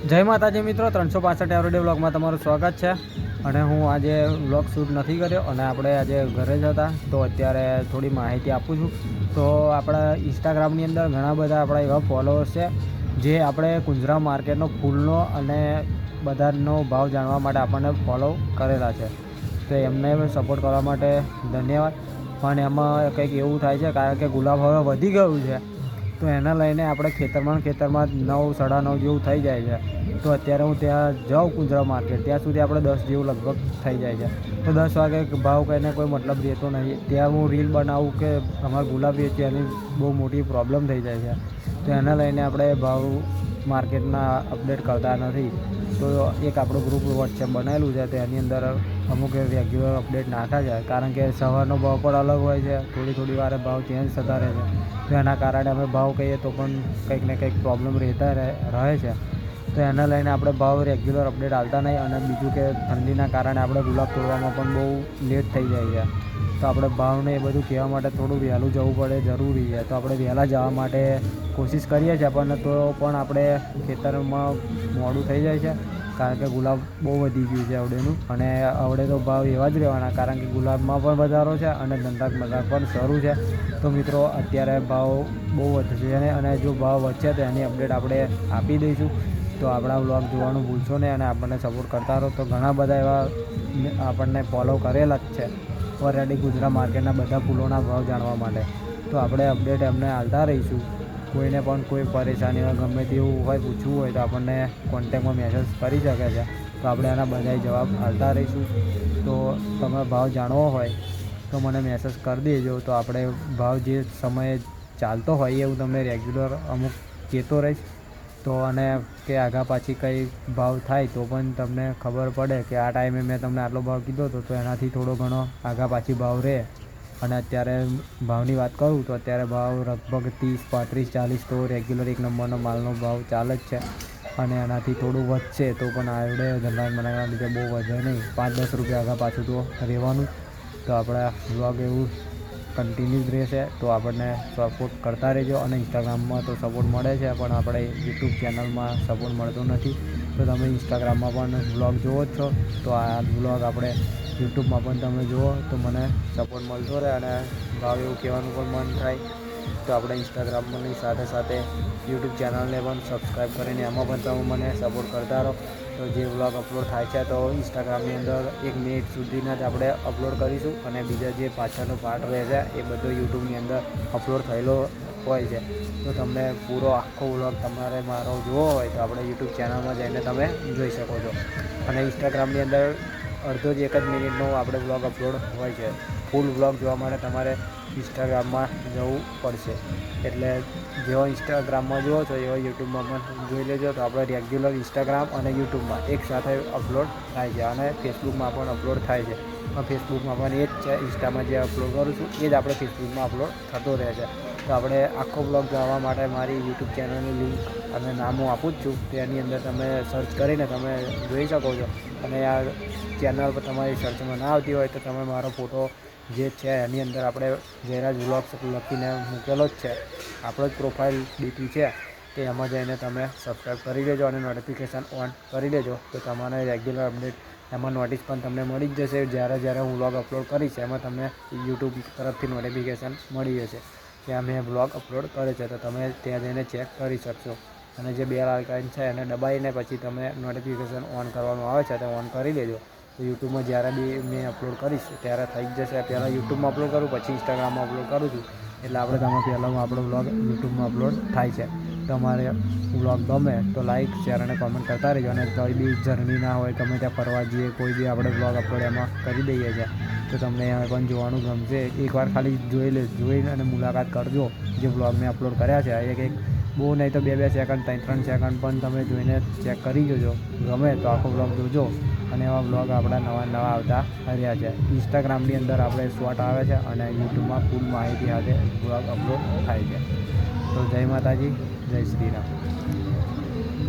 જય માતાજી મિત્રો, 365 એવરીડે વ્લોગમાં તમારું સ્વાગત છે. અને હું આજે વ્લોગ શૂટ નથી કર્યો અને આપણે આજે ઘરે જ હતા, તો અત્યારે થોડી માહિતી આપું છું. તો આપણા ઇન્સ્ટાગ્રામની અંદર ઘણા બધા આપણા એવા ફોલોઅર્સ છે જે આપણે કુંજરા માર્કેટનો ફૂલનો અને બધાનો ભાવ જાણવા માટે આપણને ફોલો કરેલા છે. તો એમને સપોર્ટ કરવા માટે ધન્યવાદ. પણ એમાં કંઈક એવું થાય છે, કારણ કે ગુલાબ હવે વધી ગયું છે, તો એને લઈને આપણે ખેતરમાં 9 સાડા 9 જેવું થઈ જાય છે. તો અત્યારે હું ત્યાં જાઉં કુંજરા માર્કેટ, ત્યાં સુધી આપણે 10 જેવું લગભગ થઈ જાય છે. તો 10 વાગે ભાવ કહીને કોઈ મતલબ રહેતો નહીં. ત્યાં હું રીલ બનાવું કે અમારે ગુલાબ વેચીએ, એની બહુ મોટી પ્રોબ્લેમ થઈ જાય છે. તો એને લઈને આપણે ભાવ માર્કેટના અપડેટ કરતા નથી. તો એક આપણું ગ્રુપ વોટ્સએપ બનાવેલું છે, તો એની અંદર અમુક રેગ્યુલર અપડેટ નાખ્યા છે. કારણ કે સવારનો ભાવ પણ અલગ હોય છે, થોડી વારે ભાવ ચેન્જ થતા રહે છે. તો એના કારણે અમે ભાવ કહીએ તો પણ કંઈક ને કંઈક પ્રોબ્લેમ રહેતા રહે છે. તો એને લઈને આપણે ભાવ રેગ્યુલર અપડેટ આવતા નહીં. અને બીજું કે ઠંડીના કારણે આપણે ગુલાબ તોડવામાં પણ બહુ લેટ થઈ જાય છે. તો આપણે ભાવને એ બધું કહેવા માટે થોડું વહેલું જવું પડે, જરૂરી છે. તો આપણે વહેલા જવા માટે કોશિશ કરીએ છીએ, તો પણ આપણે ખેતરમાં મોડું થઈ જાય છે. કારણ કે ગુલાબ બહુ વધી ગયું છે આવડેનું, અને આવડે તો ભાવ એવા જ રહેવાના, કારણ કે ગુલાબમાં પણ વધારો છે અને ધંધા પણ શરૂ છે. તો મિત્રો, અત્યારે ભાવ બહુ વધશે અને જો ભાવ વધશે તો એની અપડેટ આપણે આપી દઈશું. તો આપણા વ્લોગ જોવાનું ભૂલશો નહીં અને આપણને સપોર્ટ કરતા રહો. તો ઘણા બધા એવા આપણને ફોલો કરેલા જ છે ઓલરેડી ગુજરાત માર્કેટના બધા ફૂલોના ભાવ જાણવા માટે. તો આપણે અપડેટ એમને આપતા રહીશું. કોઈને પણ કોઈ પરેશાની હોય, ગમે તેવું હોય, પૂછવું હોય તો આપણને કોન્ટેક્ટમાં મેસેજ કરી શકે છે. તો આપણે એના બધા જવાબ આપતા રહીશું. તો તમે ભાવ જાણવો હોય તો મને મેસેજ કરી દેજો. તો આપણે ભાવ જે સમયે ચાલતો હોય એ હું તમને રેગ્યુલર અમુક કહેતો રહીશ. તો અને કે આગા પાછી કંઈ ભાવ થાય તો પણ તમને ખબર પડે કે આ ટાઈમે મેં તમને આટલો ભાવ કીધો હતો, તો એનાથી થોડો ઘણો આગા પાછી ભાવ રહે. અને અત્યારે ભાવની વાત કરું તો અત્યારે ભાવ લગભગ 30, 35, 40 તો રેગ્યુલર એક નંબરનો માલનો ભાવ ચાલે જ છે. અને એનાથી થોડું વધશે તો પણ આવડે ધંધા બનાવવાના લીધે બહુ વધે નહીં, 5-10 રૂપિયા આગા પાછું તો રહેવાનું. તો આપણા વ્લોગ એવું કન્ટિન્યુ જ રહેશે. તો આપણને સપોર્ટ કરતા રહેજો. અને ઇન્સ્ટાગ્રામમાં તો સપોર્ટ મળે છે, પણ આપણે યુટ્યુબ ચેનલમાં સપોર્ટ મળતો નથી. તો તમે ઇન્સ્ટાગ્રામમાં પણ વ્લોગ જુઓ જ છો, તો આ વ્લોગ આપણે યુટ્યુબમાં પણ તમે જુઓ તો મને સપોર્ટ મળતો રહે અને ભાવ એવું કહેવાનું પણ મન થાય. તો આપણે ઇન્સ્ટાગ્રામની સાથે સાથે યુટ્યુબ ચેનલને પણ સબસ્ક્રાઈબ કરીને એમાં પણ તમે મને સપોર્ટ કરતા રહો. તો જે વ્લોગ અપલોડ થાય છે તો ઇન્સ્ટાગ્રામની અંદર 1 મિનિટ સુધીના જ આપણે અપલોડ કરીશું, અને બીજા જે પાછળનો પાર્ટ રહે છે એ બધો યુટ્યુબની અંદર અપલોડ થયેલો હોય છે. તો તમને પૂરો આખો વ્લોગ તમારે મારો જોવો હોય તો આપણે યુટ્યુબ ચેનલમાં જઈને તમે જોઈ શકો છો. અને ઇન્સ્ટાગ્રામની અંદર અડધો જ 1 જ મિનિટનો આપણે વ્લોગ અપલોડ હોય છે. ફૂલ વ્લોગ જોવા માટે તમારે ઇન્સ્ટાગ્રામમાં જવું પડશે. એટલે જેવો ઇન્સ્ટાગ્રામમાં જુઓ છો એવો યુટ્યુબમાં પણ જોઈ લેજો. તો આપણે રેગ્યુલર ઇન્સ્ટાગ્રામ અને યુટ્યુબમાં એકસાથે અપલોડ થાય છે, અને ફેસબુકમાં પણ અપલોડ થાય છે. પણ ફેસબુકમાં પણ એ જ છે, ઇન્સ્ટામાં જે અપલોડ કરું છું એ જ આપણે ફેસબુકમાં અપલોડ થતો રહે છે. તો આપણે આખો બ્લોગ જોવા માટે મારી યુટ્યુબ ચેનલની લિંક અને નામ હું આપું જ છું. તેની અંદર તમે સર્ચ કરીને તમે જોઈ શકો છો. અને આ ચેનલ પર તમારી સર્ચમાં ના આવતી હોય તો તમે મારો ફોટો જે છે એની અંદર આપણે જયરાજ વ્લોગ્સ લખીને મૂકેલો જ છે, આપણો જ પ્રોફાઇલ ડીપી છે. કે એમાં જઈને તમે સબસ્ક્રાઈબ કરી લેજો અને નોટિફિકેશન ઓન કરી લેજો. તો તમારે રેગ્યુલર અપડેટ એમાં નોટિસ પણ તમને મળી જ જશે. જ્યારે હું વ્લોગ અપલોડ કરીશ એમાં તમને યુટ્યુબ તરફથી નોટિફિકેશન મળી જશે કે અમે વ્લોગ અપલોડ કરે છે. તો તમે ત્યાં જઈને ચેક કરી શકશો. અને જે બેલ આઇકન છે એને દબાવીને પછી તમે નોટિફિકેશન ઓન કરવાનું આવે છે તો ઓન કરી લેજો. તો યુટ્યુબમાં જ્યારે બી મેં અપલોડ કરીશ ત્યારે થઈ જ જશે. પહેલાં યુટ્યુબમાં અપલોડ કરું, પછી ઇન્સ્ટાગ્રામમાં અપલોડ કરું છું. એટલે આપણે તમે પહેલાં આપણો વ્લોગ યુટ્યુબમાં અપલોડ થાય છે. તમારે વ્લોગ ગમે તો લાઇક, શેર અને કોમેન્ટ કરતા રહેજો. અને કંઈ બી જર્ની ના હોય, ગમે ત્યાં ફરવા જઈએ, કોઈ બી આપણે વ્લોગ અપલોડ એમાં કરી દઈએ છીએ, તો તમને એમાં પણ જોવાનું ગમશે. એકવાર ખાલી જોઈને અને મુલાકાત કરજો જે વ્લોગ મેં અપલોડ કર્યા છે. એક બહુ નહીં તો 2-2 સેકન્ડ, 3-3 સેકન્ડ પણ તમે જોઈને ચેક કરી જોજો. ગમે તો આખો વ્લોગ જોજો. અને એવા વ્લોગ આપણા નવા આવતા રહ્યા છે. ઇન્સ્ટાગ્રામની અંદર આપણે શોર્ટ આવે છે અને યુટ્યુબમાં ફૂલ માહિતી સાથે વ્લોગ અપલોડ થાય છે. તો જય માતાજી, જય શ્રી રામ.